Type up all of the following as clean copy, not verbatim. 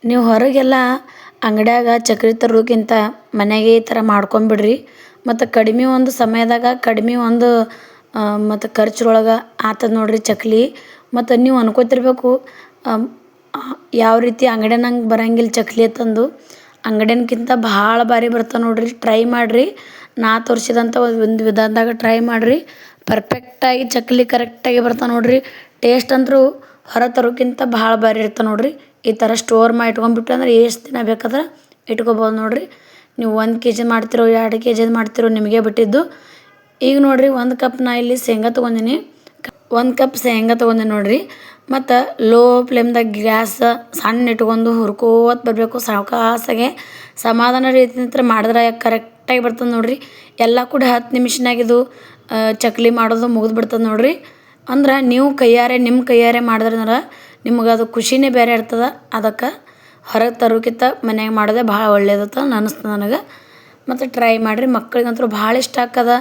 ನೀವು ಹೊರಗೆಲ್ಲ ಅಂಗಡ್ಯಾಗ ಚಕ್ಲಿ ತರೋಕ್ಕಿಂತ ಮನೆಯಾಗೆ ಈ ಥರ ಮಾಡ್ಕೊಂಬಿಡ್ರಿ. ಮತ್ತು ಕಡಿಮೆ ಒಂದು ಸಮಯದಾಗ ಕಡಿಮೆ ಒಂದು ಮತ್ತು ಖರ್ಚ್ರೊಳಗೆ ಆತದ ನೋಡಿರಿ ಚಕ್ಲಿ. ಮತ್ತು ನೀವು ಅನ್ಕೋತಿರ್ಬೇಕು ಯಾವ ರೀತಿ ಅಂಗಡ್ಯಾನಂಗೆ ಬರಂಗಿಲ್ಲ ಚಕ್ಲಿ ಅಂತಂದು. ಅಂಗಡ್ಯಾನ್ಕಿಂತ ಭಾಳ ಭಾರಿ ಬರ್ತಾವೆ ನೋಡಿರಿ. ಟ್ರೈ ಮಾಡಿರಿ. ನಾ ತೋರಿಸಿದಂಥ ಒಂದು ವಿಧಾನದಾಗ ಟ್ರೈ ಮಾಡಿರಿ. ಪರ್ಫೆಕ್ಟಾಗಿ ಚಕ್ಲಿ ಕರೆಕ್ಟಾಗಿ ಬರ್ತಾವೆ ನೋಡಿರಿ. ಟೇಸ್ಟ್ ಅಂತೂ ಹೊರ ತರೋಕ್ಕಿಂತ ಭಾಳ ಭಾರಿ ಇರ್ತವೆ ನೋಡಿರಿ. ಈ ಥರ ಸ್ಟೋರ್ ಮಾಡಿ ಇಟ್ಕೊಂಡ್ಬಿಟ್ಟು ಅಂದ್ರೆ ಎಷ್ಟು ದಿನ ಬೇಕಾದ್ರೆ ಇಟ್ಕೊಬೋದು ನೋಡಿರಿ. ನೀವು 1 ಕೆ ಜಿ ಮಾಡ್ತಿರೋ 2 ಕೆ ಜಿದು ಮಾಡ್ತಿರೋ ನಿಮಗೆ ಬಿಟ್ಟಿದ್ದು. ಈಗ ನೋಡಿರಿ 1 ಕಪ್ ನಾ ಇಲ್ಲಿ ಶೇಂಗಾ ತೊಗೊಂಡಿನಿ. 1 ಕಪ್ ಶೇಂಗಾ ತೊಗೊಂಡಿನಿ ನೋಡಿರಿ. ಮತ್ತು ಲೋ ಫ್ಲೇಮ್ದಾಗ ಗ್ಯಾಸ್ ಸಣ್ಣ ಇಟ್ಕೊಂಡು ಹುರ್ಕೋತ ಬರಬೇಕು ಸಾವಕಾಸಾಗೆ. ಸಮಾಧಾನ ರೀತಿಯಿಂದ ಮಾಡಿದ್ರೆ ಕರೆಕ್ಟಾಗಿ ಬರ್ತದೆ ನೋಡಿರಿ. ಎಲ್ಲ ಕೂಡ 10 ನಿಮಿಷನಾಗಿದು ಚಕ್ಲಿ ಮಾಡೋದು ಮುಗಿದು ಬಿಡ್ತದೆ ನೋಡಿರಿ. ಅಂದ್ರೆ ನೀವು ಕೈಯಾರೆ ನಿಮ್ಮ ಕೈಯಾರೆ ಮಾಡಿದ್ರಂದ್ರೆ ನಿಮ್ಗೆ ಅದು ಖುಷಿನೇ ಬೇರೆ ಇರ್ತದೆ. ಅದಕ್ಕೆ ಹೊರಗೆ ತರೋಕ್ಕಿಂತ ಮನ್ಯಾಗ ಮಾಡೋದೇ ಭಾಳ ಒಳ್ಳೇದತ್ತ ಅನ್ನಿಸ್ತದೆ ನನಗೆ. ಮತ್ತು ಟ್ರೈ ಮಾಡಿರಿ. ಮಕ್ಳಿಗಂತೂ ಭಾಳ ಇಷ್ಟ ಆಗ್ತದೆ.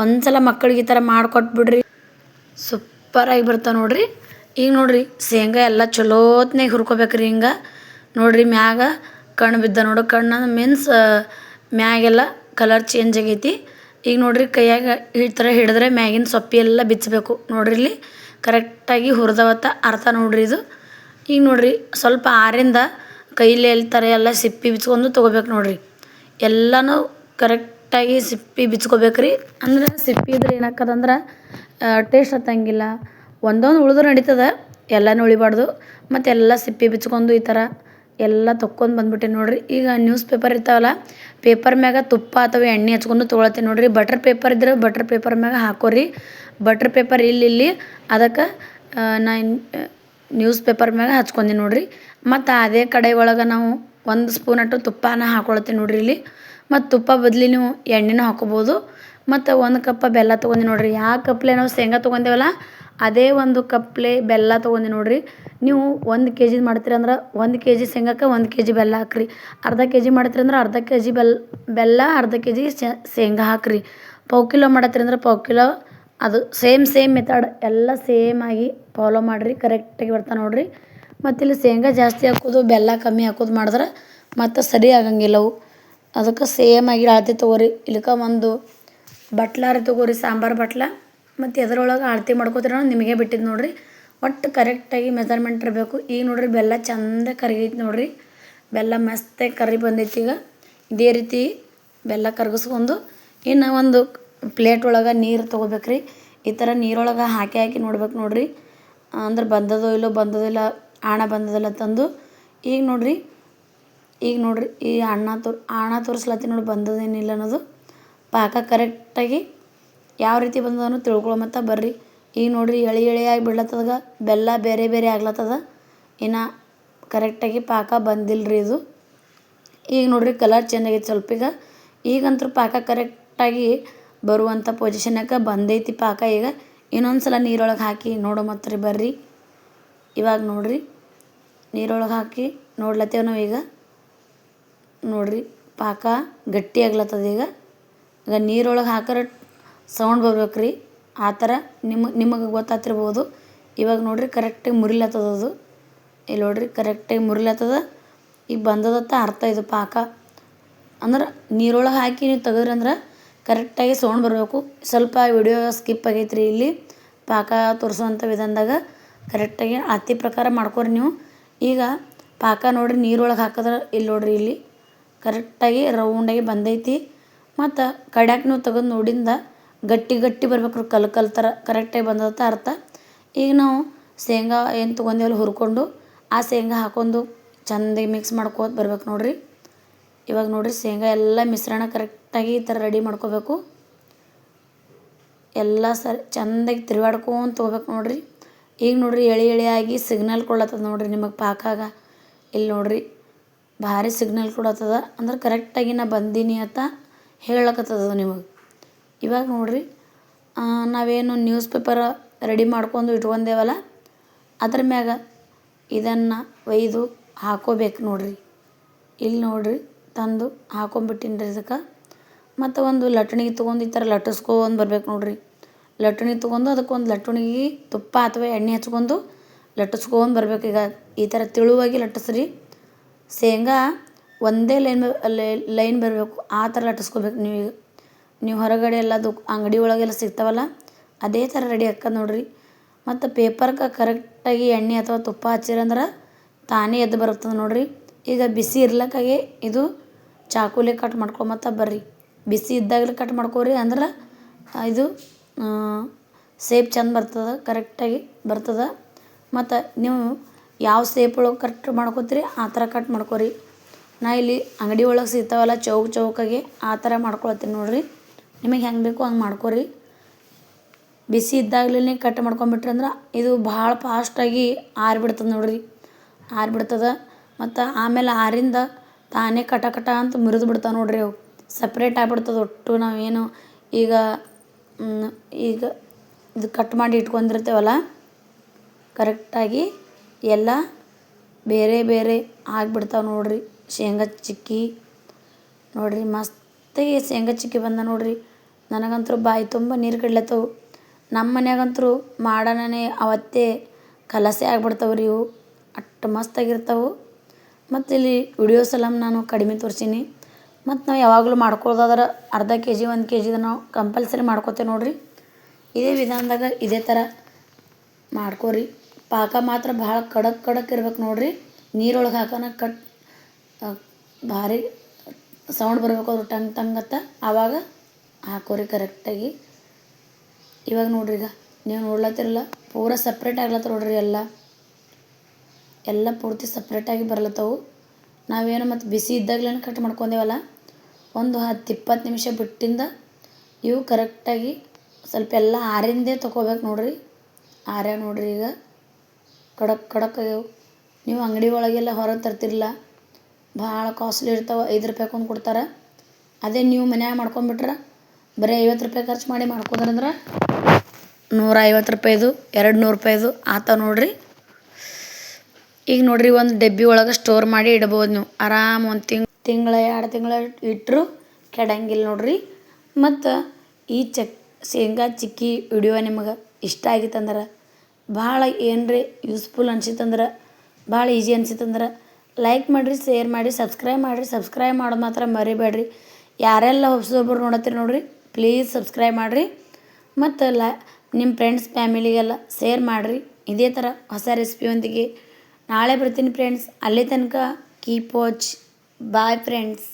ಒಂದು ಸಲ ಮಕ್ಳಿಗೆ ಈ ಥರ ಮಾಡಿಕೊಟ್ಬಿಡ್ರಿ, ಸೂಪರಾಗಿ ಬರ್ತಾವೆ ನೋಡಿರಿ. ಈಗ ನೋಡಿರಿ ಶೇಂಗಾ ಎಲ್ಲ ಚಲೋತ್ನಾಗ ಹುರ್ಕೋಬೇಕ್ರಿ. ಹಿಂಗೆ ನೋಡಿರಿ ಮ್ಯಾಗ ಕಣ್ಣು ಬಿದ್ದ ನೋಡು. ಕಣ್ಣು ಮೀನ್ಸ್ ಮ್ಯಾಗೆಲ್ಲ ಕಲರ್ ಚೇಂಜ್ ಆಗೈತಿ. ಈಗ ನೋಡಿರಿ ಕೈಯಾಗ ಈ ಥರ ಹಿಡಿದ್ರೆ ಮ್ಯಾಗಿನ ಸೊಪ್ಪಿ ಎಲ್ಲ ಬಿಚ್ಚಬೇಕು ನೋಡಿರಿ. ಇಲ್ಲಿ ಕರೆಕ್ಟಾಗಿ ಹುರಿದವತ್ತ ಅರ್ಥ ನೋಡಿರಿ ಇದು. ಈಗ ನೋಡಿರಿ ಸ್ವಲ್ಪ ಆರಿಂದ ಕೈಲಿ ಥರ ಎಲ್ಲ ಸಿಪ್ಪಿ ಬಿಚ್ಕೊಂಡು ತೊಗೋಬೇಕು ನೋಡಿರಿ. ಎಲ್ಲನೂ ಕರೆಕ್ಟಾಗಿ ಸಿಪ್ಪಿ ಬಿಚ್ಕೋಬೇಕ್ರಿ. ಅಂದ್ರೆ ಸಿಪ್ಪಿ ಇದ್ರೆ ಏನಾಗ್ತದಂದ್ರೆ ಟೇಸ್ಟ್ ಹತ್ತಂಗಿಲ್ಲ. ಒಂದೊಂದು ಉಳಿದ್ರೆ ನಡೀತದೆ, ಎಲ್ಲನೂ ಉಳಿಬಾರ್ದು. ಮತ್ತು ಎಲ್ಲ ಸಿಪ್ಪಿ ಬಿಚ್ಕೊಂಡು ಈ ಥರ ಎಲ್ಲ ತೊಕ್ಕೊಂಡು ಬಂದ್ಬಿಟ್ಟೆ ನೋಡಿರಿ. ಈಗ ನ್ಯೂಸ್ ಪೇಪರ್ ಇರ್ತಾವಲ್ಲ, ಪೇಪರ್ ಮ್ಯಾಗ ತುಪ್ಪ ಅಥವಾ ಎಣ್ಣೆ ಹಚ್ಕೊಂಡು ತೊಗೊಳತ್ತೀನಿ ನೋಡಿರಿ. ಬಟರ್ ಪೇಪರ್ ಇದ್ರೆ ಬಟರ್ ಪೇಪರ್ ಮ್ಯಾಗ ಹಾಕೋರಿ. ಬಟರ್ ಪೇಪರ್ ಇಲ್ಲಿ ಅದಕ್ಕೆ ನಾನು ನ್ಯೂಸ್ ಪೇಪರ್ ಮ್ಯಾಗ ಹಚ್ಕೊಂಡಿ ನೋಡಿರಿ. ಮತ್ತು ಅದೇ ಕಡೆ ಒಳಗೆ ನಾವು 1 ಸ್ಪೂನ್ ಅಷ್ಟು ತುಪ್ಪನ ಹಾಕೊಳತ್ತೀನಿ ನೋಡಿರಿ ಇಲ್ಲಿ. ಮತ್ತು ತುಪ್ಪ ಬದಲಿ ನೀವು ಎಣ್ಣೆನೂ ಹಾಕೋಬೋದು. ಮತ್ತು 1 ಕಪ್ ಬೆಲ್ಲ ತೊಗೊಂಡು ನೋಡಿರಿ. ಯಾವ ಕಪ್ಲೆ ನಾವು ಶೇಂಗಾ ತೊಗೊಂಡೇವಲ್ಲ ಅದೇ 1 ಕಪ್ಲೆ ಬೆಲ್ಲ ತೊಗೊಂಡು ನೋಡಿರಿ. ನೀವು 1 ಕೆ ಜಿದು ಮಾಡ್ತೀರಂದ್ರೆ 1 ಕೆ ಜಿ ಶೇಂಗಾಕ್ಕೆ 1 ಕೆ ಜಿ ಬೆಲ್ಲ ಹಾಕ್ರಿ. ಅರ್ಧ ಕೆ ಜಿ ಮಾಡ್ತೀರಂದ್ರೆ ಅರ್ಧ ಕೆ ಜಿ ಬೆಲ್ಲ ಅರ್ಧ ಕೆ ಜಿ ಶೇಂಗಾ ಹಾಕ್ರಿ. ಪಾವು ಕಿಲೋ ಮಾಡತ್ತೀರಂದ್ರೆ ಪಾವು ಕಿಲೋ. ಅದು ಸೇಮ್ ಮೆಥಡ್ ಎಲ್ಲ ಸೇಮಾಗಿ ಫಾಲೋ ಮಾಡಿರಿ. ಕರೆಕ್ಟಾಗಿ ಬರ್ತಾವೆ ನೋಡಿರಿ. ಮತ್ತು ಇಲ್ಲಿ ಶೇಂಗಾ ಜಾಸ್ತಿ ಹಾಕೋದು ಬೆಲ್ಲ ಕಮ್ಮಿ ಹಾಕೋದು ಮಾಡಿದ್ರೆ ಮತ್ತು ಸರಿ ಆಗಂಗಿಲ್ಲ ಅವು. ಅದಕ್ಕೆ ಸೇಮಾಗಿ ಅಳತೆ ತೊಗೋರಿ. ಇಲ್ಲಿಕ ಒಂದು ಬಟ್ಲಾರಿ ತೊಗೋರಿ, ಸಾಂಬಾರು ಬಟ್ಲ. ಮತ್ತು ಎದ್ರೊಳಗೆ ಅಳತೆ ಮಾಡ್ಕೋತೀರ ನಿಮಗೆ ಬಿಟ್ಟಿದ್ದು ನೋಡಿರಿ. ಒಟ್ಟು ಕರೆಕ್ಟಾಗಿ ಮೆಜರ್ಮೆಂಟ್ ಇರಬೇಕು. ಈಗ ನೋಡಿರಿ ಬೆಲ್ಲ ಚಂದ ಕರಗೈತಿ ನೋಡಿರಿ. ಬೆಲ್ಲ ಮಸ್ತಾಗಿ ಕರಿ ಬಂದೈತಿ. ಈಗ ಇದೇ ರೀತಿ ಬೆಲ್ಲ ಕರಗಿಸ್ಕೊಂಡು ಇನ್ನು ಒಂದು ಪ್ಲೇಟ್ ಒಳಗೆ ನೀರು ತೊಗೋಬೇಕ್ರಿ. ಈ ಥರ ನೀರೊಳಗೆ ಹಾಕಿ ನೋಡ್ಬೇಕು ನೋಡಿರಿ. ಅಂದ್ರೆ ಬಂದದೋ ಇಲ್ಲ ಆಣ ಬಂದದಿಲ್ಲ ತಂದು. ಈಗ ನೋಡಿರಿ ಈ ಆಣ ತೋರಿಸ್ಲತ್ತೀನಿ ನೋಡಿ ಬಂದದೇನಿಲ್ಲ ಅನ್ನೋದು. ಪಾಕ ಕರೆಕ್ಟಾಗಿ ಯಾವ ರೀತಿ ಬಂದದನ್ನು ತಿಳ್ಕೊಳ್ಳೋ ಮತ್ತು ಬರ್ರಿ. ಈಗ ನೋಡಿರಿ ಎಳೆಯಾಗಿ ಬಿಡ್ಲತ್ತದ. ಬೆಲ್ಲ ಬೇರೆ ಆಗ್ಲತ್ತದ. ಇನ್ನು ಕರೆಕ್ಟಾಗಿ ಪಾಕ ಬಂದಿಲ್ಲರಿ ಇದು. ಈಗ ನೋಡಿರಿ ಕಲರ್ ಚೇಂಜ್ ಆಗೈತಿ ಸ್ವಲ್ಪ. ಈಗಂತೂ ಪಾಕ ಕರೆಕ್ಟಾಗಿ ಬರುವಂಥ ಪೊಸಿಷನ್ಯಾಗ ಬಂದೈತಿ ಪಾಕ. ಈಗ ಇನ್ನೊಂದು ಸಲ ನೀರೊಳಗೆ ಹಾಕಿ ನೋಡೋ ಮತ್ತು ರೀ ಬರ್ರಿ. ಇವಾಗ ನೋಡಿರಿ ನೀರೊಳಗೆ ಹಾಕಿ ನೋಡ್ಲತ್ತೇವೆ ನಾವು. ಈಗ ನೋಡಿರಿ ಪಾಕ ಗಟ್ಟಿ ಆಗ್ಲತ್ತದ. ಈಗ ನೀರೊಳಗೆ ಹಾಕಿದ್ರೆ ಸೌಂಡ್ ಬರ್ಬೇಕು ರೀ. ಆ ಥರ ನಿಮಗೆ ಗೊತ್ತಾಗ್ತಿರ್ಬೋದು. ಇವಾಗ ನೋಡಿರಿ ಕರೆಕ್ಟಾಗಿ ಮುರಿಲತ್ತದ ಅದು. ಇಲ್ಲಿ ನೋಡಿರಿ ಕರೆಕ್ಟಾಗಿ ಮುರಿಲತ್ತದ. ಈಗ ಬಂದದತ್ತ ಅರ್ಥ ಇದು ಪಾಕ. ಅಂದ್ರೆ ನೀರೊಳಗೆ ಹಾಕಿ ನೀವು ತೆಗೆದ್ರಂದ್ರೆ ಕರೆಕ್ಟಾಗಿ ಸೌಂಡ್ ಬರಬೇಕು. ಸ್ವಲ್ಪ ವಿಡಿಯೋ ಸ್ಕಿಪ್ ಆಗೈತೆ ರೀ ಇಲ್ಲಿ. ಪಾಕ ತೋರಿಸುವಂಥ ವಿಧಾನದಾಗ ಕರೆಕ್ಟಾಗಿ ಅಳತೆ ಪ್ರಕಾರ ಮಾಡ್ಕೊರಿ ನೀವು. ಈಗ ಪಾಕ ನೋಡಿರಿ ನೀರೊಳಗೆ ಹಾಕಿದ್ರೆ ಇಲ್ಲಿ ನೋಡಿರಿ ಇಲ್ಲಿ ಕರೆಕ್ಟಾಗಿ ರೌಂಡಾಗಿ ಬಂದೈತಿ. ಮತ್ತು ಕಡ್ಯಾಕ ನೀವು ತೆಗೆದು ನೋಡಿಂದ ಗಟ್ಟಿ ಬರ್ಬೇಕು ರೀ. ಕಲ್ ಥರ ಕರೆಕ್ಟಾಗಿ ಬಂದತ್ತ ಅರ್ಥ. ಈಗ ನಾವು ಶೇಂಗಾ ಏನು ತೊಗೊಂಡೇವಲ್ಲ ಹುರ್ಕೊಂಡು ಆ ಶೇಂಗಾ ಹಾಕ್ಕೊಂಡು ಚೆಂದಾಗಿ ಮಿಕ್ಸ್ ಮಾಡ್ಕೋತ ಬರ್ಬೇಕು ನೋಡಿರಿ. ಇವಾಗ ನೋಡಿರಿ ಶೇಂಗಾ ಎಲ್ಲ ಮಿಶ್ರಣ ಕರೆಕ್ಟಾಗಿ ಈ ಥರ ರೆಡಿ ಮಾಡ್ಕೋಬೇಕು. ಎಲ್ಲ ಸರಿ ಚೆಂದಾಗಿ ತಿರುಗಾಡ್ಕೊಂತ ತೊಗೋಬೇಕು ನೋಡಿರಿ. ಈಗ ನೋಡಿರಿ ಎಳೆಯಾಗಿ ಸಿಗ್ನಲ್ ಕೊಡ್ಲತ್ತದ ನೋಡಿರಿ ನಿಮಗೆ ಪಾಕಾಗ. ಇಲ್ಲಿ ನೋಡಿರಿ ಭಾರಿ ಸಿಗ್ನಲ್ ಕೊಡತ್ತದ. ಅಂದ್ರೆ ಕರೆಕ್ಟಾಗಿ ನಾ ಬಂದೀನಿ ಅಂತ ಹೇಳಕತ್ತದ ನಿಮಗೆ. ಇವಾಗ ನೋಡಿರಿ ನಾವೇನು ನ್ಯೂಸ್ ಪೇಪರ್ ರೆಡಿ ಮಾಡ್ಕೊಂಡು ಇಟ್ಕೊಂಡೇವಲ್ಲ ಅದ್ರ ಮ್ಯಾಗ ಇದನ್ನು ಒಯ್ದು ಹಾಕೋಬೇಕು ನೋಡಿರಿ. ಇಲ್ಲಿ ನೋಡಿರಿ ತಂದು ಹಾಕೊಂಬಿಟ್ಟಿನಿ ರೀ ಇದಕ್ಕೆ. ಮತ್ತು ಒಂದು ಲಟ್ಣಿಗೆ ತೊಗೊಂಡು ಈ ಥರ ಲಟ್ಟಿಸ್ಕೊಂಡು ಬರ್ಬೇಕು ನೋಡಿರಿ. ಲಟ್ಣಿ ತೊಗೊಂಡು ಅದಕ್ಕೊಂದು ಲಟ್ಣಿಗೆ ತುಪ್ಪ ಅಥವಾ ಎಣ್ಣೆ ಹಚ್ಕೊಂಡು ಲಟ್ಟಿಸ್ಕೊಂಡು ಬರ್ಬೇಕು. ಈಗ ಈ ಥರ ತೆಳುವಾಗಿ ಲಟ್ಟಿಸ್ರಿ. ಶೇಂಗಾ ಒಂದೇ ಲೈನ್ ಬರಬೇಕು ಆ ಥರ ಲಟ್ಟಿಸ್ಕೋಬೇಕು ನೀವು ಹೊರಗಡೆ ಎಲ್ಲ ಅಂಗಡಿ ಒಳಗೆಲ್ಲ ಸಿಗ್ತಾವಲ್ಲ ಅದೇ ಥರ ರೆಡಿ ಹಾಕೋದು ನೋಡಿರಿ. ಮತ್ತು ಪೇಪರ್ಗೆ ಕರೆಕ್ಟಾಗಿ ಎಣ್ಣೆ ಅಥವಾ ತುಪ್ಪ ಹಚ್ಚಿರಂದ್ರೆ ತಾನೇ ಎದ್ದು ಬರ್ತದೆ ನೋಡಿರಿ. ಈಗ ಬಿಸಿ ಇರ್ಲಕ್ಕಾಗಿ ಇದು ಚಾಕುಲಿ ಕಟ್ ಮಾಡ್ಕೊಂಬತ್ತ ಬರ್ರಿ. ಬಿಸಿ ಇದ್ದಾಗಲೇ ಕಟ್ ಮಾಡ್ಕೊರಿ ಅಂದ್ರೆ ಇದು ಸೇಪ್ ಚಂದ ಬರ್ತದೆ, ಕರೆಕ್ಟಾಗಿ ಬರ್ತದೆ. ಮತ್ತು ನೀವು ಯಾವ ಸೇಪ್ ಒಳಗೆ ಕಟ್ ಮಾಡ್ಕೊತೀರಿ ಆ ಥರ ಕಟ್ ಮಾಡ್ಕೊರಿ. ನಾ ಇಲ್ಲಿ ಅಂಗಡಿ ಒಳಗೆ ಸಿಗ್ತಾವಲ್ಲ ಚೌಕಾಗಿ ಆ ಥರ ಮಾಡ್ಕೊಳ್ತೀನಿ ನೋಡಿರಿ. ನಿಮಗೆ ಹೆಂಗೆ ಬೇಕು ಹಂಗೆ ಮಾಡ್ಕೊರಿ. ಬಿಸಿ ಇದ್ದಾಗಲೇ ಕಟ್ ಮಾಡ್ಕೊಂಬಿಟ್ರಿ ಅಂದ್ರೆ ಇದು ಭಾಳ ಫಾಸ್ಟಾಗಿ ಆರಿಬಿಡ್ತದೆ ನೋಡಿರಿ, ಆರಿಬಿಡ್ತದೆ. ಮತ್ತು ಆಮೇಲೆ ಆರಿಂದ ತಾನೇ ಕಟ ಅಂತ ಮುರಿದು ಬಿಡ್ತಾವೆ ನೋಡಿರಿ. ಅವು ಸಪ್ರೇಟ್ ಆಗಿಬಿಡ್ತದೆ ಒಟ್ಟು ನಾವೇನು ಈಗ ಇದು ಕಟ್ ಮಾಡಿ ಇಟ್ಕೊಂಡಿರ್ತೇವಲ್ಲ ಕರೆಕ್ಟಾಗಿ ಎಲ್ಲ ಬೇರೆ ಬೇರೆ ಆಗಿಬಿಡ್ತಾವೆ ನೋಡಿರಿ. ಶೇಂಗಾ ಚಿಕ್ಕಿ ನೋಡಿರಿ ಮಸ್ತಾಗಿ ಶೇಂಗಾ ಚಿಕ್ಕಿ ಬಂದ ನೋಡಿರಿ. ನನಗಂತೂ ಬಾಯಿ ತುಂಬ ನೀರು ಕಡ್ಲತ್ತವು. ನಮ್ಮ ಮನ್ಯಾಗಂತೂ ಮಾಡೋಣನೇ ಅವತ್ತೇ ಕಲಸೆ ಆಗಿಬಿಡ್ತಾವ್ರಿ ಇವು, ಅಷ್ಟು ಮಸ್ತಾಗಿರ್ತಾವೆ. ಮತ್ತು ಇಲ್ಲಿ ವಿಡಿಯೋಸ್ ಎಲ್ಲ ನಾನು ಕಡಿಮೆ ತೋರಿಸೀನಿ. ಮತ್ತು ನಾವು ಯಾವಾಗಲೂ ಮಾಡ್ಕೊಳ್ಳೋದಾದ್ರೆ ಅರ್ಧ kg 1 kg ನಾವು ಕಂಪಲ್ಸರಿ ಮಾಡ್ಕೊತೇವೆ ನೋಡಿರಿ. ಇದೇ ವಿಧಾನದಾಗ ಇದೇ ಥರ ಮಾಡ್ಕೊರಿ. ಪಾಕ ಮಾತ್ರ ಭಾಳ ಖಡಕ್ ಇರ್ಬೇಕು ನೋಡಿರಿ. ನೀರೊಳಗೆ ಹಾಕೋಣ ಭಾರಿ ಸೌಂಡ್ ಬರಬೇಕು ಅದು ಟಂಗ್ ಅಂತ, ಆವಾಗ ಹಾಕೋರಿ ಕರೆಕ್ಟಾಗಿ. ಇವಾಗ ನೋಡ್ರಿ, ಈಗ ನೀವು ನೋಡ್ಲತ್ತಿರಲ್ಲ ಪೂರ ಸಪ್ರೇಟ್ ಆಗ್ಲತ್ತ ನೋಡ್ರಿ. ಎಲ್ಲ ಪೂರ್ತಿ ಸಪ್ರೇಟಾಗಿ ಬರ್ಲತ್ತವು. ನಾವೇನು ಮತ್ತು ಬಿಸಿ ಇದ್ದಾಗಲೇ ಕಟ್ ಮಾಡ್ಕೊಂಡೇವಲ್ಲ ಒಂದು 10-20 ನಿಮಿಷ ಬಿಟ್ಟಿಂದ ಇವು ಕರೆಕ್ಟಾಗಿ ಸ್ವಲ್ಪ ಎಲ್ಲ ಆರಿಂದೇ ತೊಗೋಬೇಕು ನೋಡಿರಿ. ಆರ್ಯಾವ ನೋಡಿರಿ ಈಗ ಖಡಕ್ ಆಗ್ಯಾವು. ನೀವು ಅಂಗಡಿ ಒಳಗೆಲ್ಲ ಹೊರಗೆ ತರ್ತಿರಲ್ಲ, ಭಾಳ ಕಾಸ್ಟ್ಲಿ ಇರ್ತಾವೆ, 5 ರೂಪಾಯಿ ಕೊಂಡು ಕೊಡ್ತಾರೆ. ಅದೇ ನೀವು ಮನ್ಯಾಗ ಮಾಡ್ಕೊಂಬಿಟ್ರೆ ಬರೀ 50 ರೂಪಾಯಿ ಖರ್ಚು ಮಾಡಿ ಮಾಡ್ಕೊಂಡ್ರಂದ್ರೆ 150 ರೂಪಾಯಿದು 200 ರೂಪಾಯಿದು ಆತ ನೋಡಿರಿ. ಈಗ ನೋಡಿರಿ ಒಂದು ಡಬ್ಬಿ ಒಳಗೆ ಸ್ಟೋರ್ ಮಾಡಿ ಇಡ್ಬೋದು ನೀವು ಆರಾಮ್. ಒಂದು ತಿಂಗಳ 2 ತಿಂಗಳ ಇಟ್ಟರು ಕೆಡಂಗಿಲ್ಲ ನೋಡಿರಿ. ಮತ್ತು ಈ ಶೇಂಗಾ ಚಿಕ್ಕಿ ವಿಡಿಯೋ ನಿಮಗೆ ಇಷ್ಟ ಆಗಿತ್ತಂದ್ರೆ ಭಾಳ ಏನರೇ ಯೂಸ್ಫುಲ್ ಅನ್ಸಿತ್ತಂದ್ರೆ ಭಾಳ ಈಸಿ ಅನ್ಸಿತ್ತಂದ್ರೆ ಲೈಕ್ ಮಾಡಿರಿ, ಶೇರ್ ಮಾಡಿ, ಸಬ್ಸ್ಕ್ರೈಬ್ ಮಾಡೋದು ಮಾತ್ರ ಮರಿಬೇಡ್ರಿ. ಯಾರೆಲ್ಲ ಹೊಸೊಬ್ಬರು ನೋಡತ್ತೀರಿ ನೋಡಿರಿ ಪ್ಲೀಸ್ ಸಬ್ಸ್ಕ್ರೈಬ್ ಮಾಡಿರಿ. ಮತ್ತು ನಿಮ್ಮ ಫ್ರೆಂಡ್ಸ್ ಫ್ಯಾಮಿಲಿಗೆಲ್ಲ ಶೇರ್ ಮಾಡಿರಿ. ಇದೇ ಥರ ಹೊಸ ರೆಸಿಪಿಯೊಂದಿಗೆ ನಾಳೆ ಬರ್ತೀನಿ ಫ್ರೆಂಡ್ಸ್. ಅಲ್ಲಿ ತನಕ ಕೀಪ್ ವಾಚ್. Bye friends.